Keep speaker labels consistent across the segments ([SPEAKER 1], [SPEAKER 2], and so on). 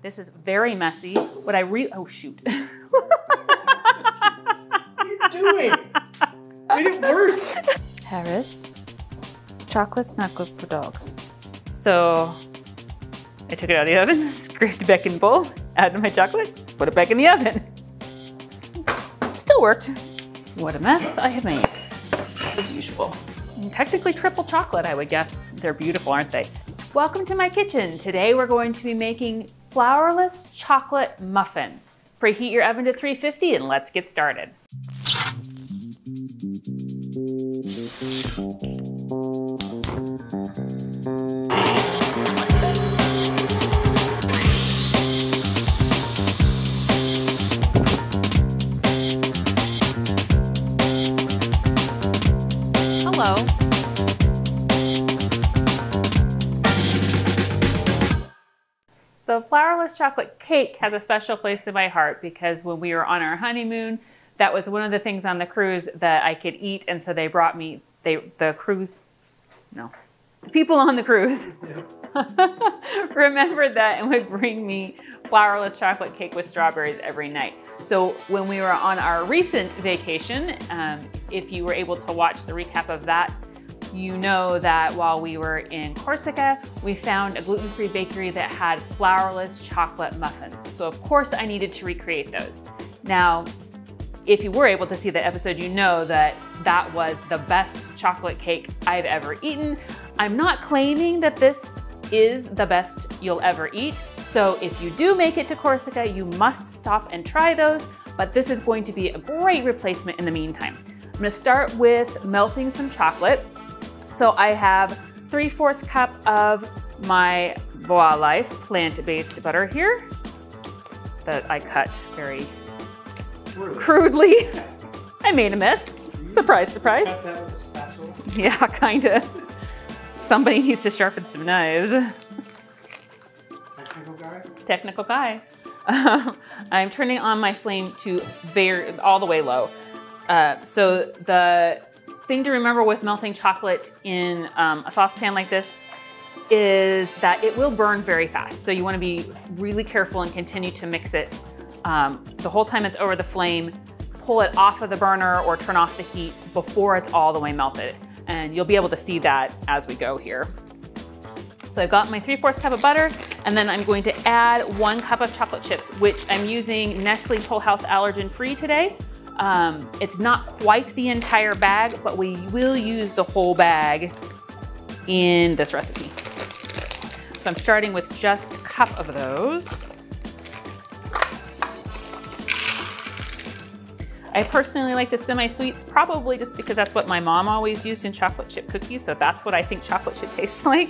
[SPEAKER 1] This is very messy. What I oh shoot.
[SPEAKER 2] What are you doing? Made it worse.
[SPEAKER 1] Harris, chocolate's not good for dogs. So I took it out of the oven, scraped it back in the bowl, added my chocolate, put it back in the oven. Still worked. What a mess I have made, as usual. And technically triple chocolate, I would guess. They're beautiful, aren't they? Welcome to my kitchen. Today we're going to be making flourless chocolate muffins. Preheat your oven to 350 and let's get started. Hello. The flourless chocolate cake has a special place in my heart because when we were on our honeymoon, that was one of the things on the cruise that I could eat, and so they brought me, the people on the cruise remembered that and would bring me flourless chocolate cake with strawberries every night. So when we were on our recent vacation, if you were able to watch the recap of that, you know that while we were in Corsica, we found a gluten-free bakery that had flourless chocolate muffins. So of course I needed to recreate those. Now, if you were able to see the episode, you know that that was the best chocolate cake I've ever eaten. I'm not claiming that this is the best you'll ever eat. So if you do make it to Corsica, you must stop and try those, but this is going to be a great replacement in the meantime. I'm gonna start with melting some chocolate. So I have 3/4 cup of my Voix Life plant-based butter here that I cut very crudely. I made a mess. Surprise, surprise.
[SPEAKER 2] Cut that with a spatula.
[SPEAKER 1] Yeah, kinda. Somebody needs to sharpen some knives.
[SPEAKER 2] Technical guy?
[SPEAKER 1] Technical guy. I'm turning on my flame to all the way low. So the thing to remember with melting chocolate in a saucepan like this is that it will burn very fast. So you want to be really careful and continue to mix it the whole time it's over the flame. Pull it off of the burner or turn off the heat before it's all the way melted. And you'll be able to see that as we go here. So I've got my 3/4 cup of butter, and then I'm going to add 1 cup of chocolate chips, which I'm using Nestle Toll House allergen free today. It's not quite the entire bag, but we will use the whole bag in this recipe. So I'm starting with just a cup of those. I personally like the semi-sweets, probably just because that's what my mom always used in chocolate chip cookies, so that's what I think chocolate should taste like.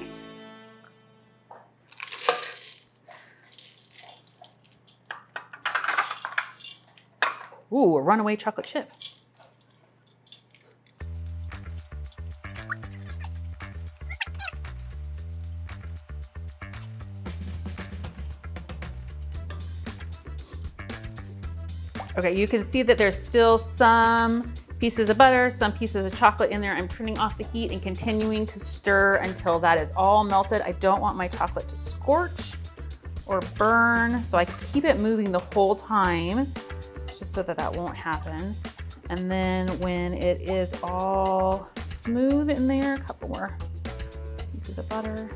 [SPEAKER 1] Ooh, a runaway chocolate chip. Okay, you can see that there's still some pieces of butter, some pieces of chocolate in there. I'm turning off the heat and continuing to stir until that is all melted. I don't want my chocolate to scorch or burn, so I keep it moving the whole time, just so that that won't happen. And then when it is all smooth in there, a couple more pieces of butter.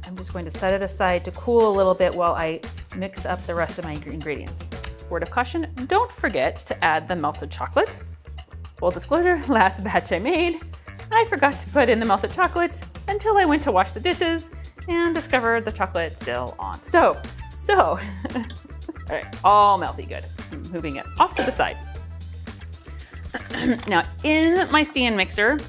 [SPEAKER 1] I'm just going to set it aside to cool a little bit while I mix up the rest of my ingredients. Word of caution, don't forget to add the melted chocolate. Full disclosure, last batch I made, I forgot to put in the melted chocolate until I went to wash the dishes and discovered the chocolate still on the stove. So, all right, all melty good. I'm moving it off to the side. Now, in my stand mixer,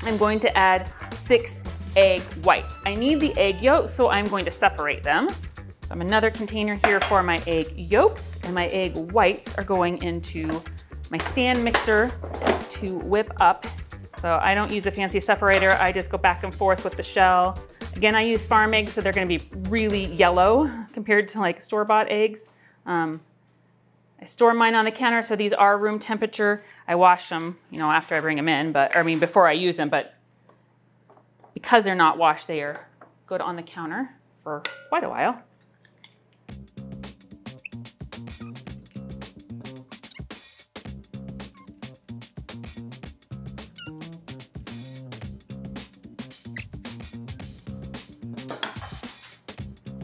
[SPEAKER 1] I'm going to add 6 egg whites. I need the egg yolks, so I'm going to separate them. So I have another container here for my egg yolks, and my egg whites are going into my stand mixer to whip up. So I don't use a fancy separator, I just go back and forth with the shell. Again, I use farm eggs, so they're gonna be really yellow compared to like store-bought eggs. I store mine on the counter, so these are room temperature. I wash them, you know, after I bring them in, before I use them, but because they're not washed, they are good on the counter for quite a while.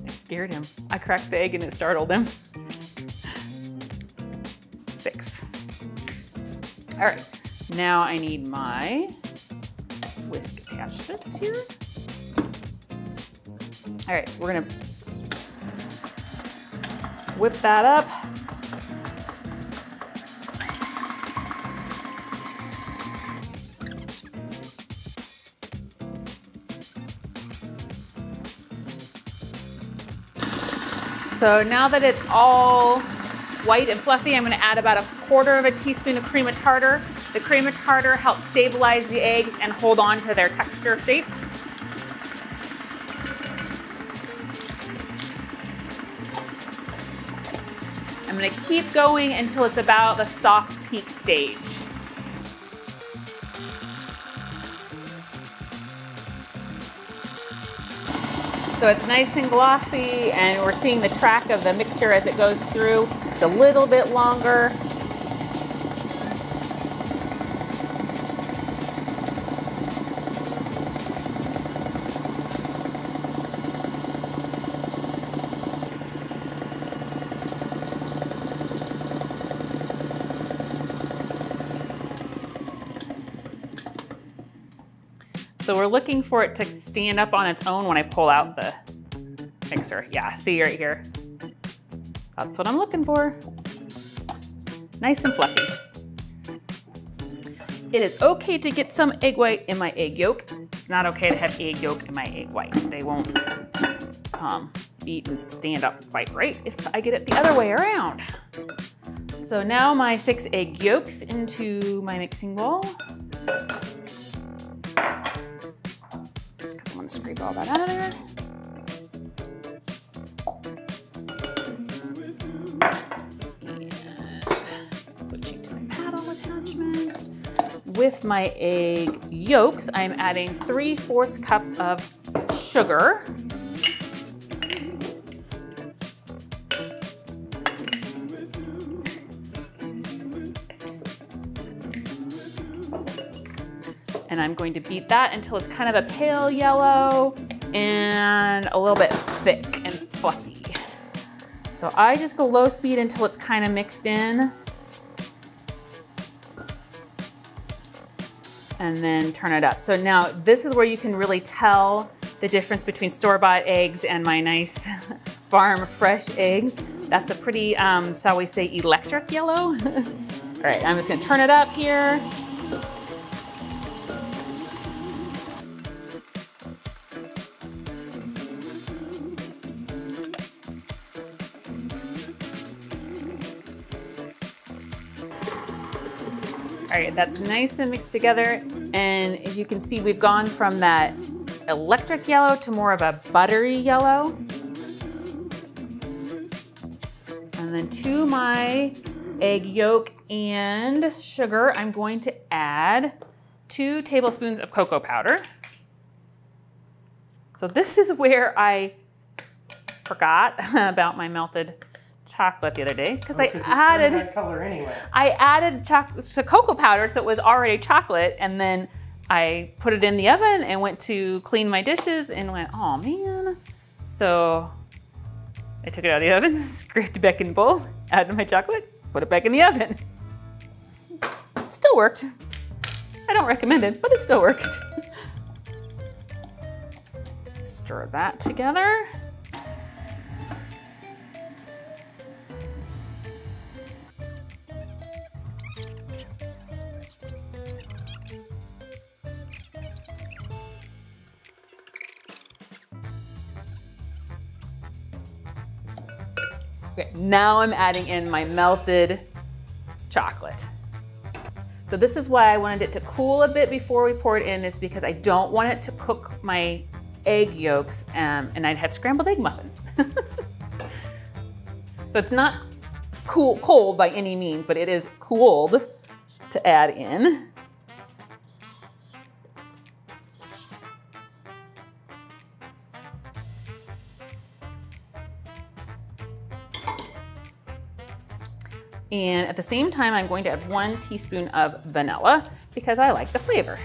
[SPEAKER 1] It scared him. I cracked the egg and it startled him. 6. All right, now I need my whisk attachment here. All right, so we're gonna whip that up. So now that it's all white and fluffy, I'm gonna add about 1/4 teaspoon of cream of tartar. The cream of tartar helps stabilize the eggs and hold on to their texture shape. I'm gonna keep going until it's about the soft peak stage. So it's nice and glossy, and we're seeing the track of the mixture as it goes through. It's a little bit longer. So we're looking for it to stand up on its own when I pull out the mixer. Yeah, see right here. That's what I'm looking for. Nice and fluffy. It is okay to get some egg white in my egg yolk. It's not okay to have egg yolk in my egg white. They won't beat and stand up quite right if I get it the other way around. So now my 6 egg yolks into my mixing bowl. Just because I want to scrape all that out of there. And switching to my paddle attachment. With my egg yolks, I'm adding 3/4 cup of sugar. And I'm going to beat that until it's kind of a pale yellow and a little bit thick and fluffy. So I just go low speed until it's kind of mixed in. And then turn it up. So now this is where you can really tell the difference between store-bought eggs and my nice farm fresh eggs. That's a pretty, shall we say, electric yellow. All right, I'm just gonna turn it up here. All right, that's nice and mixed together. And as you can see, we've gone from that electric yellow to more of a buttery yellow. And then to my egg yolk and sugar, I'm going to add 2 tablespoons of cocoa powder. So this is where I forgot about my melted chocolate the other day because I added
[SPEAKER 2] that color anyway.
[SPEAKER 1] I added cocoa powder, so it was already chocolate, and then I put it in the oven and went to clean my dishes and went, oh man. So I took it out of the oven, scraped it back in the bowl, added my chocolate, put it back in the oven. Still worked. I don't recommend it, but it still worked. Stir that together. Okay, now I'm adding in my melted chocolate. So this is why I wanted it to cool a bit before we pour it in, is because I don't want it to cook my egg yolks and I'd have scrambled egg muffins. So it's not cold by any means, but it is cooled to add in. And at the same time, I'm going to add 1 teaspoon of vanilla because I like the flavor.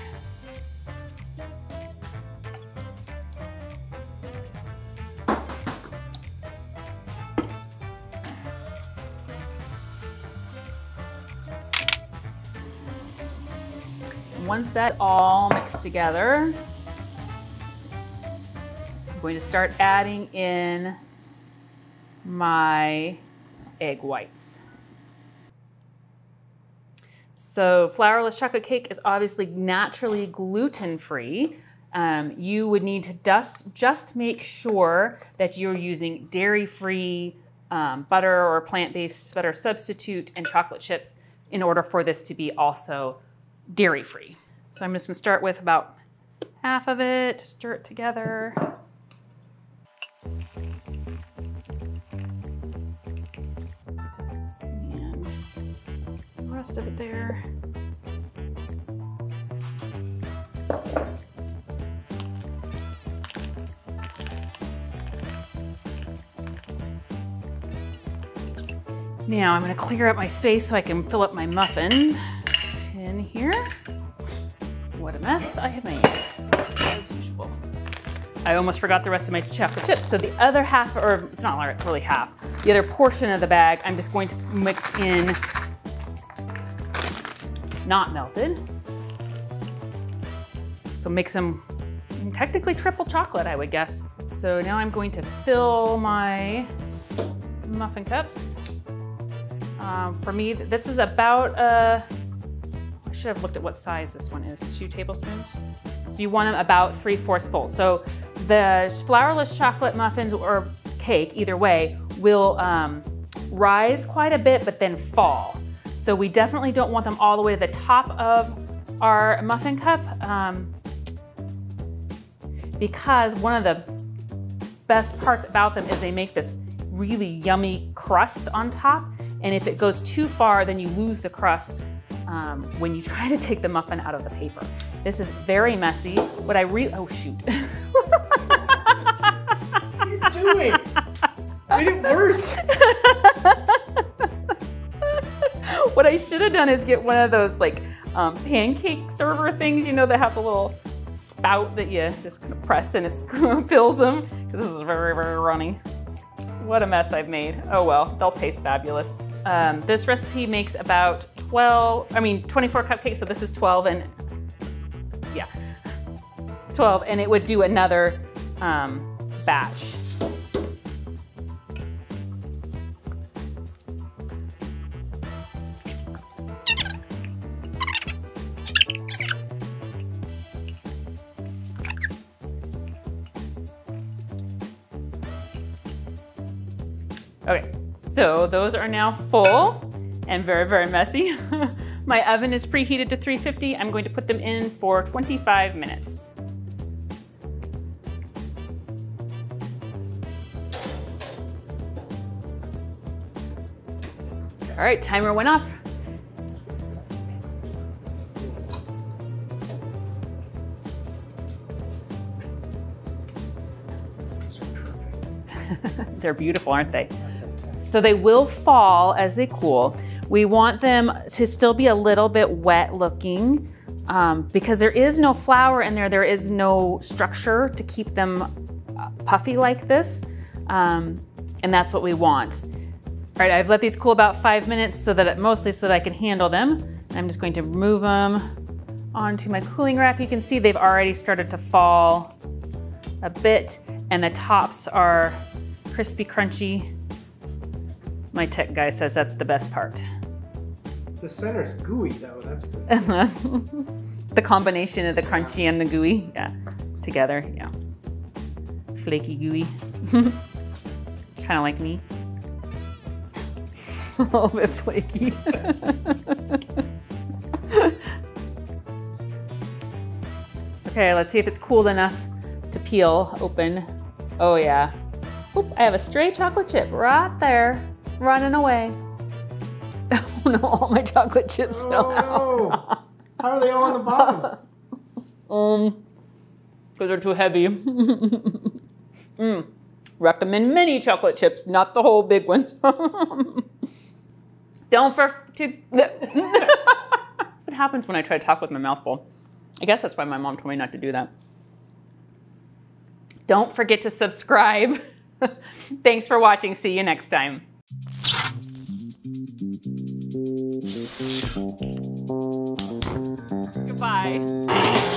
[SPEAKER 1] Once that all mixed together, I'm going to start adding in my egg whites. So flourless chocolate cake is obviously naturally gluten-free. You would need to just make sure that you're using dairy-free butter or plant-based butter substitute and chocolate chips in order for this to be also dairy-free. So I'm just gonna start with about half of it, stir it together. And the rest of it there. Now I'm gonna clear up my space so I can fill up my muffin tin here. What a mess I have made, as usual. I almost forgot the rest of my chocolate chips. So the other half, or it's not really half, the other portion of the bag, I'm just going to mix in, not melted. So make some technically triple chocolate, I would guess. So now I'm going to fill my muffin cups. For me, this is about I should have looked at what size this one is, 2 tablespoons. So you want them about 3/4 full. So the flourless chocolate muffins or cake, either way, will rise quite a bit, but then fall. So we definitely don't want them all the way to the top of our muffin cup because one of the best parts about them is they make this really yummy crust on top. And if it goes too far, then you lose the crust when you try to take the muffin out of the paper. This is very messy. What I oh shoot.
[SPEAKER 2] What are you doing? Made it worse.
[SPEAKER 1] What I should have done is get one of those like pancake server things, you know, that have a little spout that you just kind of press and it fills them, because this is very, very runny. What a mess I've made. Oh well, they'll taste fabulous. This recipe makes about 24 cupcakes, so this is 12 and yeah, 12, and it would do another batch. Okay, so those are now full and very, very messy. My oven is preheated to 350. I'm going to put them in for 25 minutes. All right, timer went off. They're beautiful, aren't they? So they will fall as they cool. We want them to still be a little bit wet looking because there is no flour in there. There is no structure to keep them puffy like this. And that's what we want. All right, I've let these cool about 5 minutes mostly so that I can handle them. I'm just going to move them onto my cooling rack. You can see they've already started to fall a bit and the tops are crispy, crunchy. My tech guy says that's the best part.
[SPEAKER 2] The center's gooey though, that's good.
[SPEAKER 1] The combination of the crunchy and the gooey, yeah, together, yeah. Flaky gooey. Kind of like me. A little bit flaky. Okay, let's see if it's cooled enough to peel open. Oh yeah. Oop, I have a stray chocolate chip right there, running away. Oh no, all my chocolate chips fell out.
[SPEAKER 2] No. How are they all on the bottom?
[SPEAKER 1] Because they're too heavy. Recommend mini chocolate chips, not the whole big ones. Don't That's what happens when I try to talk with my mouth full. I guess that's why my mom told me not to do that. Don't forget to subscribe. Thanks for watching. See you next time. Goodbye.